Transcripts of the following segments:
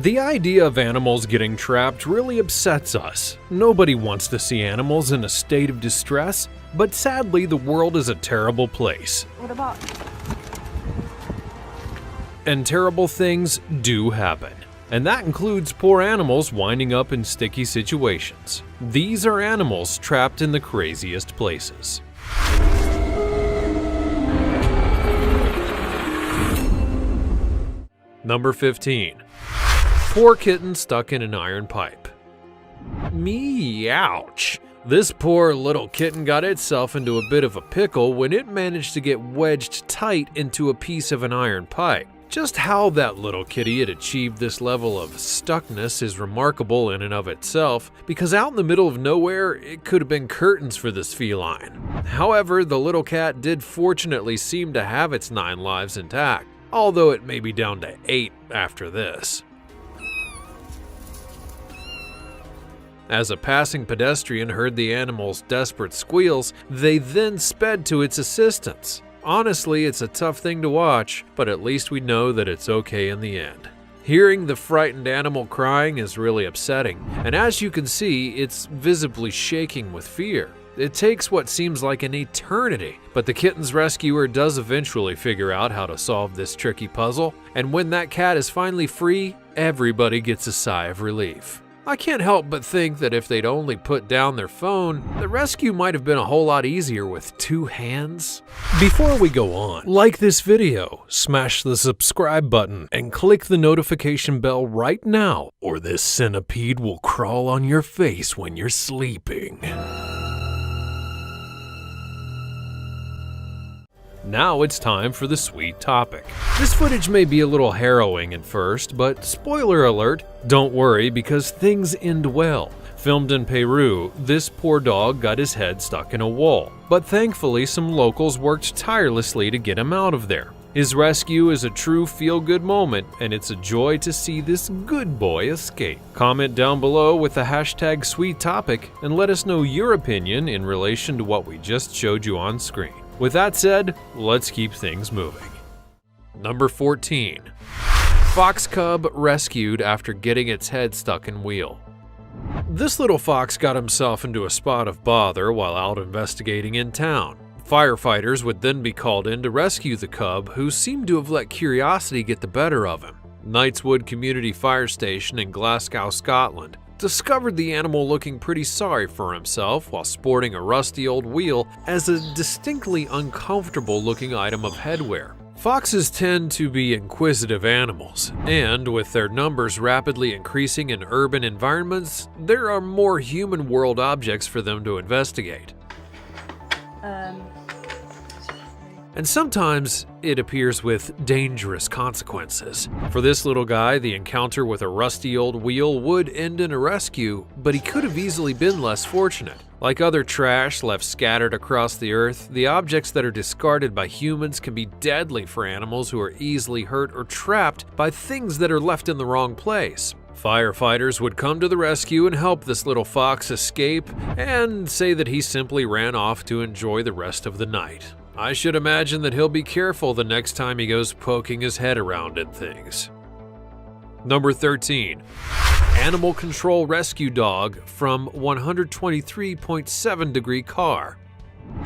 The idea of animals getting trapped really upsets us. Nobody wants to see animals in a state of distress, but sadly the world is a terrible place. What about? And terrible things do happen. And that includes poor animals winding up in sticky situations. These are animals trapped in the craziest places. Number 15. Poor kitten stuck in an iron pipe. Ouch! This poor little kitten got itself into a bit of a pickle when it managed to get wedged tight into a piece of an iron pipe. Just how that little kitty had achieved this level of stuckness is remarkable in and of itself, because out in the middle of nowhere, it could have been curtains for this feline. However, the little cat did fortunately seem to have its 9 lives intact, although it may be down to 8 after this. As a passing pedestrian heard the animal's desperate squeals, they then sped to its assistance. Honestly, it's a tough thing to watch, but at least we know that it's okay in the end. Hearing the frightened animal crying is really upsetting, and as you can see, it's visibly shaking with fear. It takes what seems like an eternity, but the kitten's rescuer does eventually figure out how to solve this tricky puzzle, and when that cat is finally free, everybody gets a sigh of relief. I can't help but think that if they'd only put down their phone, the rescue might have been a whole lot easier with 2 hands. Before we go on, like this video, smash the subscribe button, and click the notification bell right now, or this centipede will crawl on your face when you're sleeping. Now it's time for the sweet topic. This footage may be a little harrowing at first, but spoiler alert, don't worry because things end well. Filmed in Peru, this poor dog got his head stuck in a wall, but thankfully some locals worked tirelessly to get him out of there. His rescue is a true feel-good moment, and it's a joy to see this good boy escape. Comment down below with the hashtag sweet topic and let us know your opinion in relation to what we just showed you on screen. With that said, let's keep things moving. Number 14. Fox cub rescued after getting its head stuck in wheel. This little fox got himself into a spot of bother while out investigating in town. Firefighters would then be called in to rescue the cub, who seemed to have let curiosity get the better of him. Knightswood Community Fire Station in Glasgow, Scotland, discovered the animal looking pretty sorry for himself while sporting a rusty old wheel as a distinctly uncomfortable looking item of headwear. Foxes tend to be inquisitive animals, and with their numbers rapidly increasing in urban environments, there are more human world objects for them to investigate. And sometimes it appears with dangerous consequences. For this little guy, the encounter with a rusty old wheel would end in a rescue, but he could have easily been less fortunate. Like other trash left scattered across the earth, the objects that are discarded by humans can be deadly for animals who are easily hurt or trapped by things that are left in the wrong place. Firefighters would come to the rescue and help this little fox escape and say that he simply ran off to enjoy the rest of the night. I should imagine that he'll be careful the next time he goes poking his head around in things. Number 13. Animal control rescue dog from 123.7 degree car.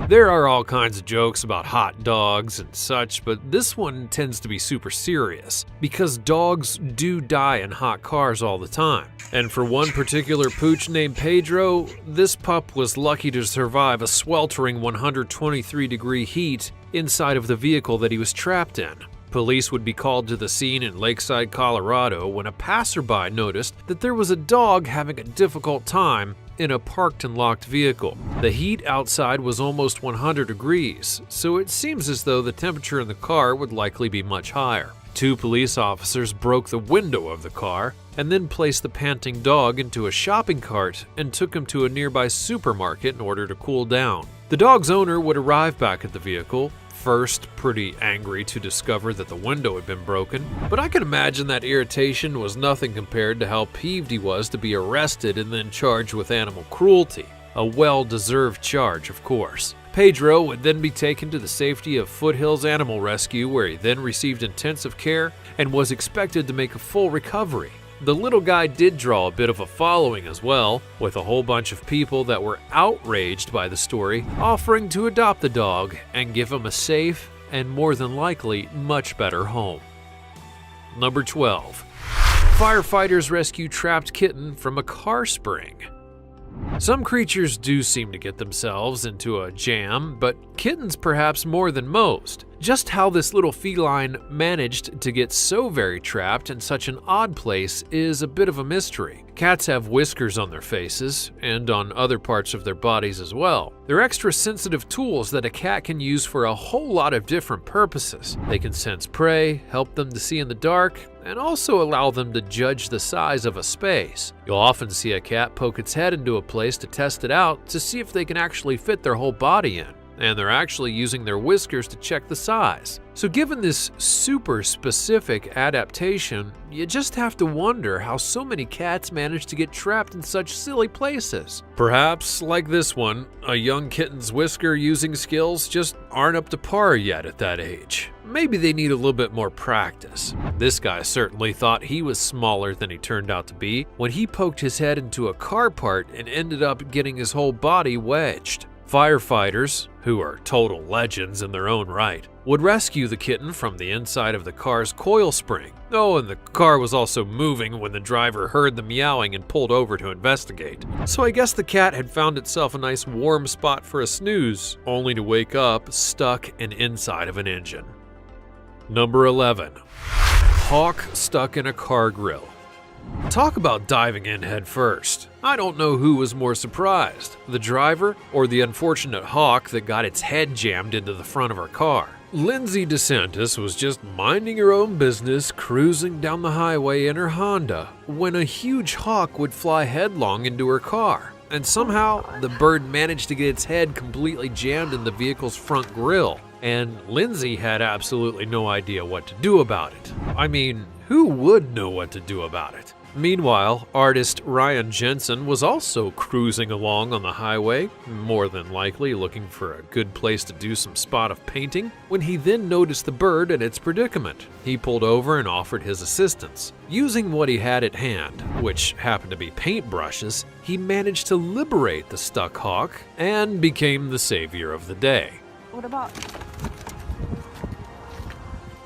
There are all kinds of jokes about hot dogs and such, but this one tends to be super serious because dogs do die in hot cars all the time. And for one particular pooch named Pedro, this pup was lucky to survive a sweltering 123-degree heat inside of the vehicle that he was trapped in. Police would be called to the scene in Lakeside, Colorado when a passerby noticed that there was a dog having a difficult time in a parked and locked vehicle. The heat outside was almost 100 degrees, so it seems as though the temperature in the car would likely be much higher. 2 police officers broke the window of the car and then placed the panting dog into a shopping cart and took him to a nearby supermarket in order to cool down. The dog's owner would arrive back at the vehicle, first pretty angry to discover that the window had been broken, but I can imagine that irritation was nothing compared to how peeved he was to be arrested and then charged with animal cruelty. A well-deserved charge, of course. Pedro would then be taken to the safety of Foothills Animal Rescue, where he then received intensive care and was expected to make a full recovery. The little guy did draw a bit of a following as well, with a whole bunch of people that were outraged by the story, offering to adopt the dog and give him a safe and more than likely much better home. Number 12. Firefighters rescue trapped kitten from a car spring. Some creatures do seem to get themselves into a jam, but kittens perhaps more than most. Just how this little feline managed to get so very trapped in such an odd place is a bit of a mystery. Cats have whiskers on their faces and on other parts of their bodies as well. They're extra sensitive tools that a cat can use for a whole lot of different purposes. They can sense prey, help them to see in the dark, and also allow them to judge the size of a space. You'll often see a cat poke its head into a place to test it out to see if they can actually fit their whole body in. And they're actually using their whiskers to check the size. So given this super specific adaptation, you just have to wonder how so many cats manage to get trapped in such silly places. Perhaps, like this one, a young kitten's whisker using skills just aren't up to par yet at that age. Maybe they need a little bit more practice. This guy certainly thought he was smaller than he turned out to be when he poked his head into a car part and ended up getting his whole body wedged. Firefighters, who are total legends in their own right, would rescue the kitten from the inside of the car's coil spring. Oh, and the car was also moving when the driver heard the meowing and pulled over to investigate. So I guess the cat had found itself a nice warm spot for a snooze, only to wake up stuck in inside of an engine. Number 11. Hawk stuck in a car grill. Talk about diving in head first. I don't know who was more surprised, the driver or the unfortunate hawk that got its head jammed into the front of her car. Lindsay DeSantis was just minding her own business, cruising down the highway in her Honda, when a huge hawk would fly headlong into her car. And somehow, the bird managed to get its head completely jammed in the vehicle's front grille. And Lindsay had absolutely no idea what to do about it. I mean, who would know what to do about it? Meanwhile, artist Ryan Jensen was also cruising along on the highway, more than likely looking for a good place to do some spot of painting, when he then noticed the bird and its predicament. He pulled over and offered his assistance. Using what he had at hand, which happened to be paintbrushes, he managed to liberate the stuck hawk and became the savior of the day. What about?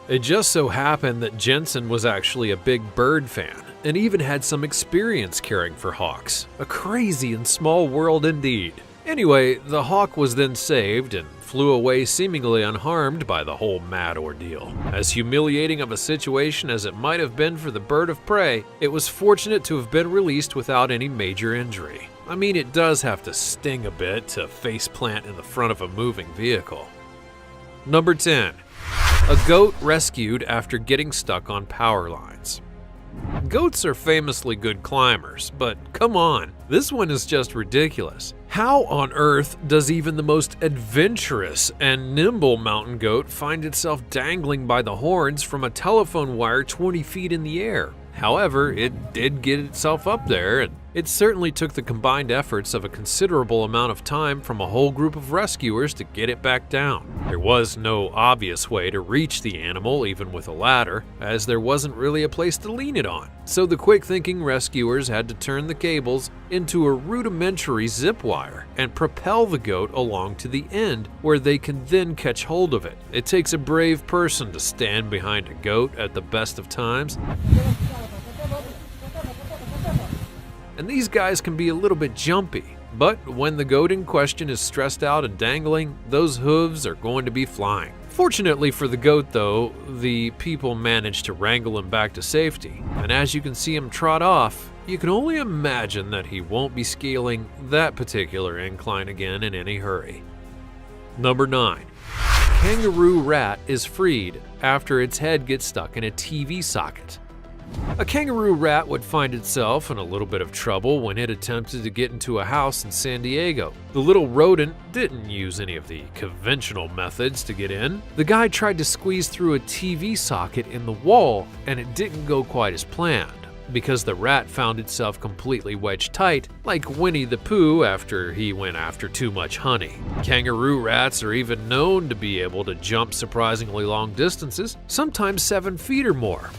It just so happened that Jensen was actually a big bird fan and even had some experience caring for hawks. A crazy and small world indeed. Anyway, the hawk was then saved and flew away seemingly unharmed by the whole mad ordeal. As humiliating of a situation as it might have been for the bird of prey, it was fortunate to have been released without any major injury. I mean, it does have to sting a bit to face plant in the front of a moving vehicle. Number 10. A goat rescued after getting stuck on power lines. Goats are famously good climbers, but come on, this one is just ridiculous. How on earth does even the most adventurous and nimble mountain goat find itself dangling by the horns from a telephone wire 20 feet in the air? However, it did get itself up there, and it certainly took the combined efforts of a considerable amount of time from a whole group of rescuers to get it back down. There was no obvious way to reach the animal, even with a ladder, as there wasn't really a place to lean it on. So the quick-thinking rescuers had to turn the cables into a rudimentary zip wire and propel the goat along to the end, where they can then catch hold of it. It takes a brave person to stand behind a goat at the best of times. And these guys can be a little bit jumpy, but when the goat in question is stressed out and dangling, those hooves are going to be flying. Fortunately for the goat though, the people managed to wrangle him back to safety, and as you can see him trot off, you can only imagine that he won't be scaling that particular incline again in any hurry. Number 9. Kangaroo rat is freed after its head gets stuck in a TV socket. A kangaroo rat would find itself in a little bit of trouble when it attempted to get into a house in San Diego. The little rodent didn't use any of the conventional methods to get in. The guy tried to squeeze through a TV socket in the wall, and it didn't go quite as planned, because the rat found itself completely wedged tight, like Winnie the Pooh after he went after too much honey. Kangaroo rats are even known to be able to jump surprisingly long distances, sometimes 7 feet or more.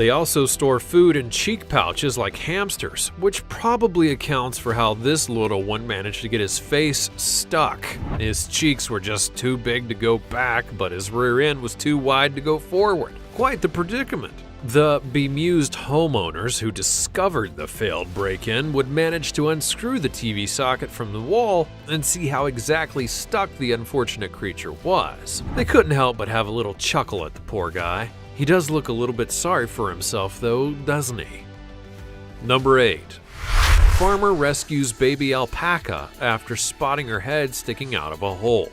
They also store food in cheek pouches like hamsters, which probably accounts for how this little one managed to get his face stuck. His cheeks were just too big to go back, but his rear end was too wide to go forward. Quite the predicament. The bemused homeowners who discovered the failed break-in would manage to unscrew the TV socket from the wall and see how exactly stuck the unfortunate creature was. They couldn't help but have a little chuckle at the poor guy. He does look a little bit sorry for himself though, doesn't he? Number 8. Farmer rescues baby alpaca after spotting her head sticking out of a hole.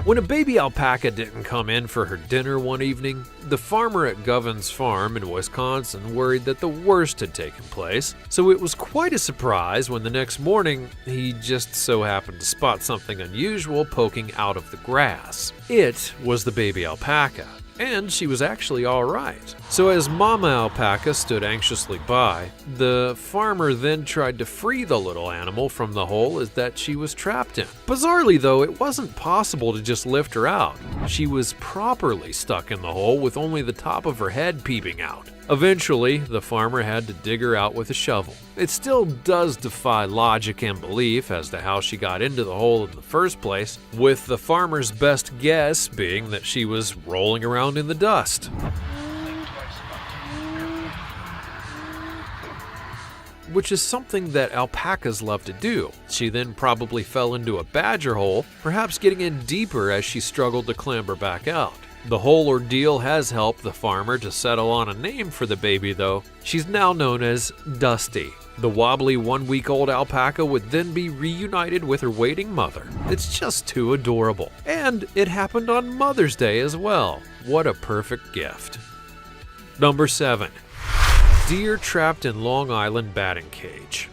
When a baby alpaca didn't come in for her dinner one evening, the farmer at Govin's farm in Wisconsin worried that the worst had taken place, so it was quite a surprise when the next morning he just so happened to spot something unusual poking out of the grass. It was the baby alpaca, and she was actually all right. So as Mama Alpaca stood anxiously by, the farmer then tried to free the little animal from the hole that she was trapped in. Bizarrely though, it wasn't possible to just lift her out. She was properly stuck in the hole with only the top of her head peeping out. Eventually, the farmer had to dig her out with a shovel. It still does defy logic and belief as to how she got into the hole in the first place, with the farmer's best guess being that she was rolling around in the dust. Which is something that alpacas love to do. She then probably fell into a badger hole, perhaps getting in deeper as she struggled to clamber back out. The whole ordeal has helped the farmer to settle on a name for the baby though. She's now known as Dusty. The wobbly 1-week-old alpaca would then be reunited with her waiting mother. It's just too adorable. And it happened on Mother's Day as well. What a perfect gift. Number 7. Deer trapped in Long Island batting cage.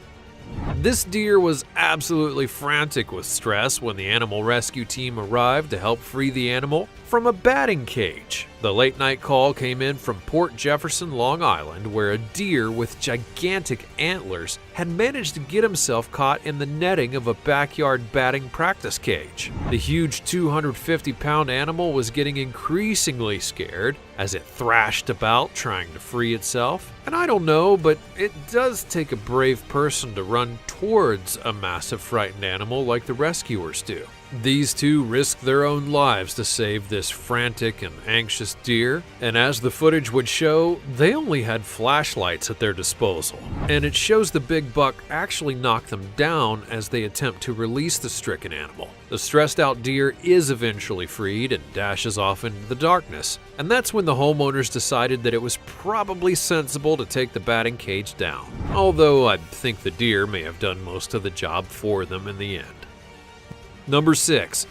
This deer was absolutely frantic with stress when the animal rescue team arrived to help free the animal from a batting cage. The late night call came in from Port Jefferson, Long Island, where a deer with gigantic antlers had managed to get himself caught in the netting of a backyard batting practice cage. The huge 250-pound animal was getting increasingly scared as it thrashed about trying to free itself. And I don't know, but it does take a brave person to run towards a massive frightened animal like the rescuers do. These two risked their own lives to save this frantic and anxious deer, and as the footage would show, they only had flashlights at their disposal. And it shows the big buck actually knock them down as they attempt to release the stricken animal. The stressed out deer is eventually freed and dashes off into the darkness, and that's when the homeowners decided that it was probably sensible to take the batting cage down. Although I think the deer may have done most of the job for them in the end. Number 6.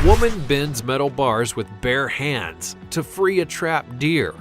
Woman bends metal bars with bare hands to free a trapped deer.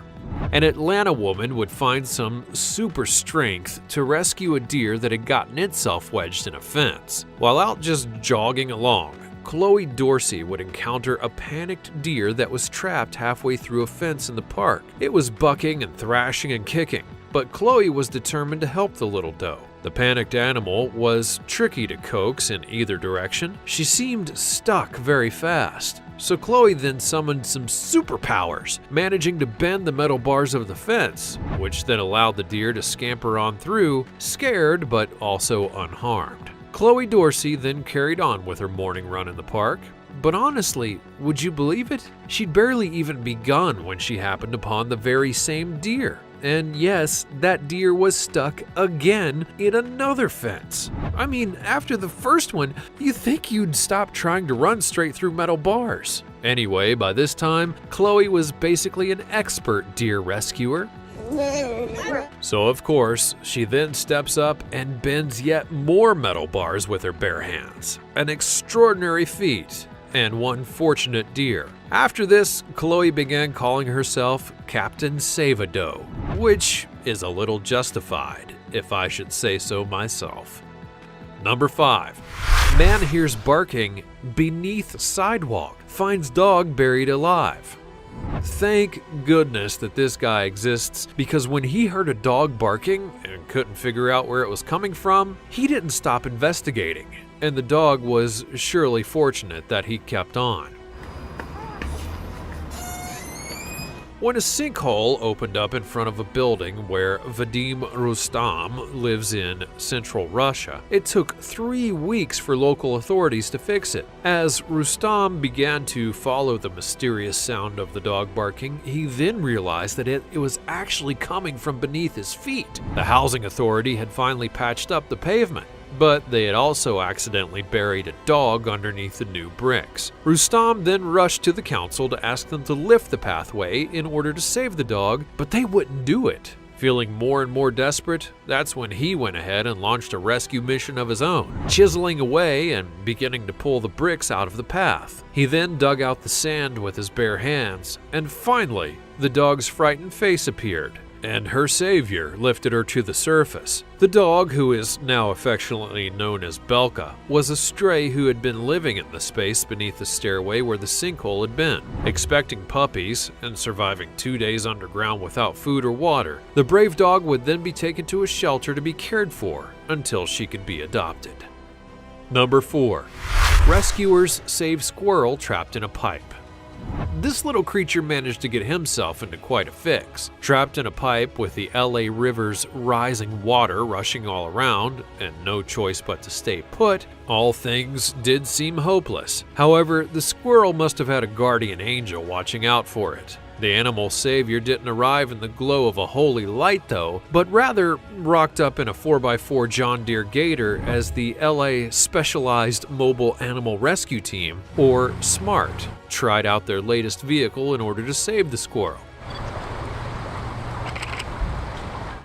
An Atlanta woman would find some super strength to rescue a deer that had gotten itself wedged in a fence. While out just jogging along, Chloe Dorsey would encounter a panicked deer that was trapped halfway through a fence in the park. It was bucking and thrashing and kicking, but Chloe was determined to help the little doe. The panicked animal was tricky to coax in either direction. She seemed stuck very fast. So Chloe then summoned some superpowers, managing to bend the metal bars of the fence, which then allowed the deer to scamper on through, scared but also unharmed. Chloe Dorsey then carried on with her morning run in the park. But honestly, would you believe it? She'd barely even begun when she happened upon the very same deer. And yes, that deer was stuck again in another fence. I mean, after the first one, you'd think you'd stop trying to run straight through metal bars. Anyway, by this time, Chloe was basically an expert deer rescuer. So of course, she then steps up and bends yet more metal bars with her bare hands. An extraordinary feat, and one fortunate deer. After this, Chloe began calling herself Captain Save-A-Doe, which is a little justified, if I should say so myself. Number 5. Man hears barking beneath sidewalk, finds dog buried alive. Thank goodness that this guy exists, because when he heard a dog barking and couldn't figure out where it was coming from, he didn't stop investigating, and the dog was surely fortunate that he kept on. when a sinkhole opened up in front of a building where Vadim Rustam lives in central Russia. It took 3 weeks for local authorities to fix it. As Rustam began to follow the mysterious sound of the dog barking, he then realized that it was actually coming from beneath his feet. The housing authority had finally patched up the pavement, but they had also accidentally buried a dog underneath the new bricks. Rustam then rushed to the council to ask them to lift the pathway in order to save the dog, but they wouldn't do it. Feeling more and more desperate, that's when he went ahead and launched a rescue mission of his own, chiseling away and beginning to pull the bricks out of the path. He then dug out the sand with his bare hands, and finally, the dog's frightened face appeared, and her savior lifted her to the surface. The dog, who is now affectionately known as Belka, was a stray who had been living in the space beneath the stairway where the sinkhole had been. Expecting puppies and surviving 2 days underground without food or water, the brave dog would then be taken to a shelter to be cared for until she could be adopted. Number 4. Rescuers save squirrel trapped in a pipe. This little creature managed to get himself into quite a fix. Trapped in a pipe with the LA River's rising water rushing all around, and no choice but to stay put, all things did seem hopeless. However, the squirrel must have had a guardian angel watching out for it. The animal savior didn't arrive in the glow of a holy light though, but rather rocked up in a 4x4 John Deere Gator as the LA Specialized Mobile Animal Rescue Team, or SMART, tried out their latest vehicle in order to save the squirrel.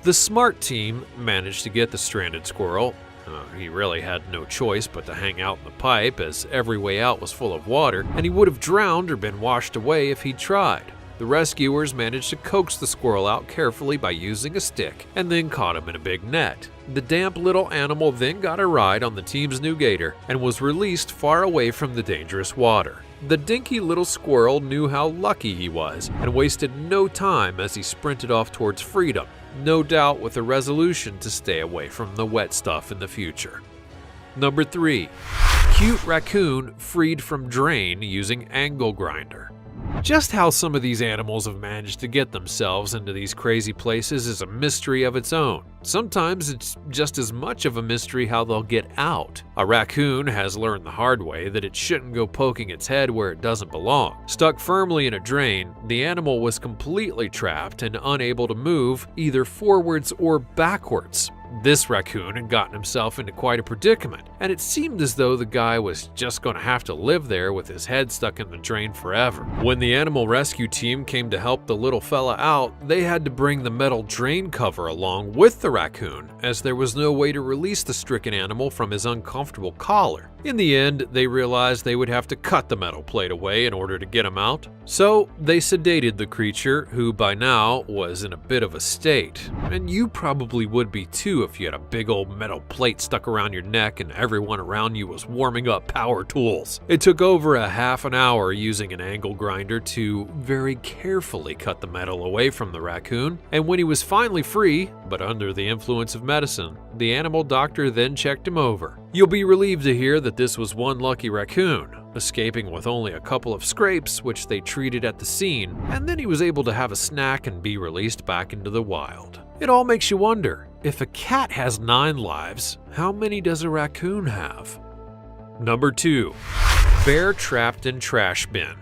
The SMART team managed to get the stranded squirrel. He really had no choice but to hang out in the pipe, as every way out was full of water, and he would have drowned or been washed away if he'd tried. The rescuers managed to coax the squirrel out carefully by using a stick, and then caught him in a big net. The damp little animal then got a ride on the team's new Gator and was released far away from the dangerous water. The dinky little squirrel knew how lucky he was and wasted no time as he sprinted off towards freedom, no doubt with a resolution to stay away from the wet stuff in the future. Number 3. Cute raccoon freed from drain using angle grinder. Just how some of these animals have managed to get themselves into these crazy places is a mystery of its own. Sometimes it's just as much of a mystery how they'll get out. A raccoon has learned the hard way that it shouldn't go poking its head where it doesn't belong. Stuck firmly in a drain, the animal was completely trapped and unable to move either forwards or backwards. This raccoon had gotten himself into quite a predicament, and it seemed as though the guy was just going to have to live there with his head stuck in the drain forever. When the animal rescue team came to help the little fella out, they had to bring the metal drain cover along with the raccoon, as there was no way to release the stricken animal from his uncomfortable collar. In the end, they realized they would have to cut the metal plate away in order to get him out. So they sedated the creature, who by now was in a bit of a state. And you probably would be too if you had a big old metal plate stuck around your neck and everyone around you was warming up power tools. It took over a half an hour using an angle grinder to very carefully cut the metal away from the raccoon, and when he was finally free, but under the influence of medicine, the animal doctor then checked him over. You'll be relieved to hear that this was one lucky raccoon, escaping with only a couple of scrapes which they treated at the scene, and then he was able to have a snack and be released back into the wild. It all makes you wonder, if a cat has 9 lives, how many does a raccoon have? Number 2. Bear trapped in trash bin.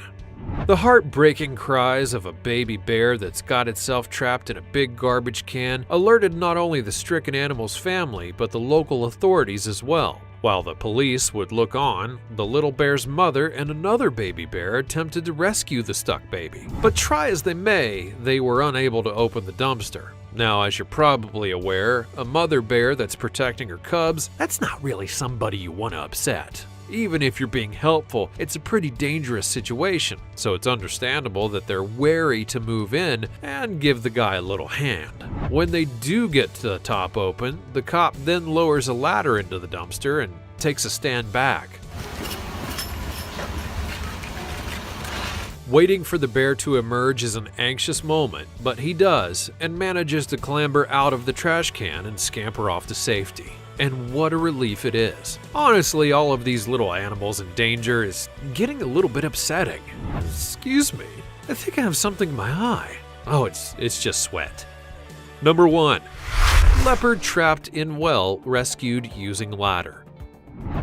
The heartbreaking cries of a baby bear that's got itself trapped in a big garbage can alerted not only the stricken animal's family, but the local authorities as well. While the police would look on, the little bear's mother and another baby bear attempted to rescue the stuck baby. But try as they may, they were unable to open the dumpster. Now, as you're probably aware, a mother bear that's protecting her cubs, that's not really somebody you want to upset. Even if you're being helpful, it's a pretty dangerous situation, so it's understandable that they're wary to move in and give the guy a little hand. When they do get to the top open, the cop then lowers a ladder into the dumpster and takes a stand back. Waiting for the bear to emerge is an anxious moment, but he does, and manages to clamber out of the trash can and scamper off to safety. And what a relief it is. Honestly, all of these little animals in danger is getting a little bit upsetting. Excuse me, I think I have something in my eye. Oh, it's just sweat. Number 1. Leopard trapped in well rescued using ladder.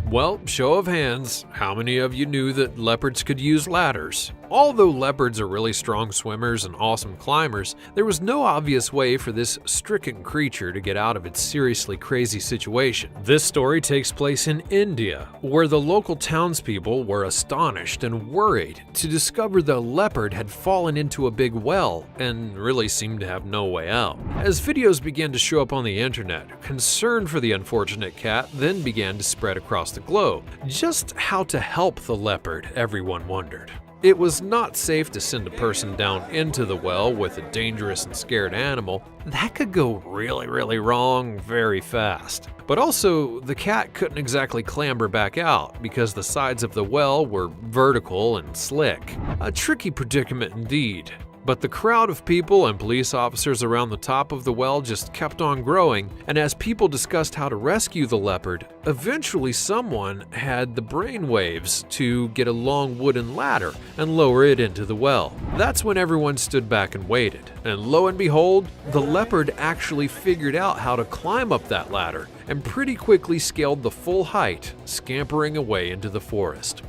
Well, show of hands, how many of you knew that leopards could use ladders? Although leopards are really strong swimmers and awesome climbers, there was no obvious way for this stricken creature to get out of its seriously crazy situation. This story takes place in India, where the local townspeople were astonished and worried to discover the leopard had fallen into a big well and really seemed to have no way out. As videos began to show up on the internet, concern for the unfortunate cat then began to spread across the globe. Just how to help the leopard, everyone wondered. It was not safe to send a person down into the well with a dangerous and scared animal. That could go really wrong very fast. But also, the cat couldn't exactly clamber back out because the sides of the well were vertical and slick. A tricky predicament indeed. But the crowd of people and police officers around the top of the well just kept on growing, and as people discussed how to rescue the leopard, eventually someone had the brainwaves to get a long wooden ladder and lower it into the well. That's when everyone stood back and waited, and lo and behold, the leopard actually figured out how to climb up that ladder and pretty quickly scaled the full height, scampering away into the forest.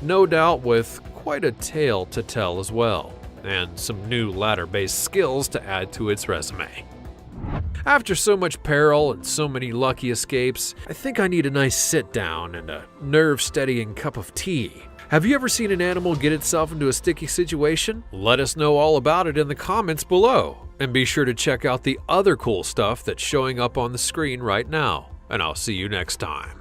No doubt with quite a tale to tell as well, and some new ladder-based skills to add to its resume. After so much peril and so many lucky escapes, I think I need a nice sit-down and a nerve-steadying cup of tea. Have you ever seen an animal get itself into a sticky situation? Let us know all about it in the comments below, and be sure to check out the other cool stuff that's showing up on the screen right now, and I'll see you next time.